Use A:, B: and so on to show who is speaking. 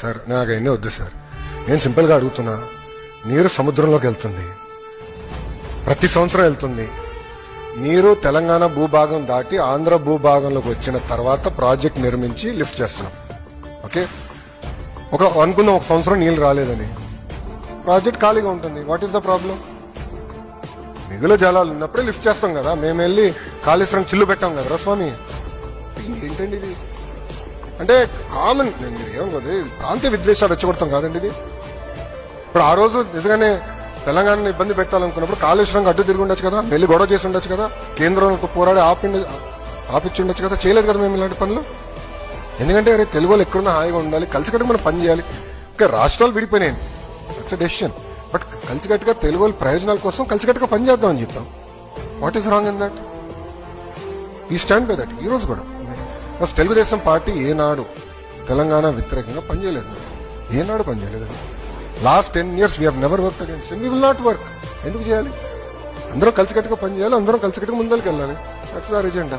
A: Sir నాకు అవన్నీ వద్దు సార్. నేను సింపుల్గా అడుగుతున్నా, నీరు సముద్రంలోకి వెళ్తుంది, ప్రతి సంవత్సరం వెళ్తుంది. నీరు తెలంగాణ భూభాగం దాటి ఆంధ్ర భూభాగంలోకి వచ్చిన తర్వాత ప్రాజెక్ట్ నిర్మించి లిఫ్ట్ చేస్తున్నాం. ఓకే, అనుకుందాం ఒక సంవత్సరం నీళ్ళు రాలేదని, ప్రాజెక్ట్ ఖాళీగా ఉంటుంది. What is the problem? మిగులు జలాలు ఉన్నప్పుడే లిఫ్ట్ చేస్తాం కదా. మేము వెళ్ళి కాళేశ్వరం చిల్లు పెట్టాం కదరా స్వామి. ఏంటండి ఇది? అంటే కామన్, మీరు ఏమనుకోదు, ప్రాంతీయ విద్వేషాలు రెచ్చగొడతాం కాదండి ఇది. ఇప్పుడు ఆ రోజు నిజంగానే తెలంగాణను ఇబ్బంది పెట్టాలనుకున్నప్పుడు కాళేశ్వరం అడ్డు తిరిగి ఉండొచ్చు కదా, వెళ్ళి గొడవ చేసి ఉండొచ్చు కదా, కేంద్రంతో పోరాడి ఆపిచ్చి ఉండొచ్చు కదా. చేయలేదు కదా మేము ఇలాంటి పనులు. ఎందుకంటే అరే తెలుగు వాళ్ళు ఎక్కడున్నా హాయిగా ఉండాలి, కలిసికట్టుగా మనం పని చేయాలి. ఇంకా రాష్ట్రాలు విడిపోయినాయి, ఇట్స్ డెసిషన్. బట్ కలిసికట్టుగా తెలుగు వాళ్ళ ప్రయోజనాల కోసం కలిసికట్టుగా పని చేద్దామని చెప్తాం. What is wrong in that? ఈ స్టాండ్ బై దట్. ఈ రోజు కూడా ఫస్ట్ తెలుగుదేశం పార్టీ ఏనాడు తెలంగాణ వ్యతిరేకంగా పనిచేయలేదు, ఏనాడు పనిచేయలేదు. Last 10 years we never work against them. We will not work. ఎందుకు చేయాలి? అందరూ కలిసికట్టుగా పని చేయాలి, అందరం కలిసికట్టుగా ముందరికి వెళ్ళాలి. That's our agenda.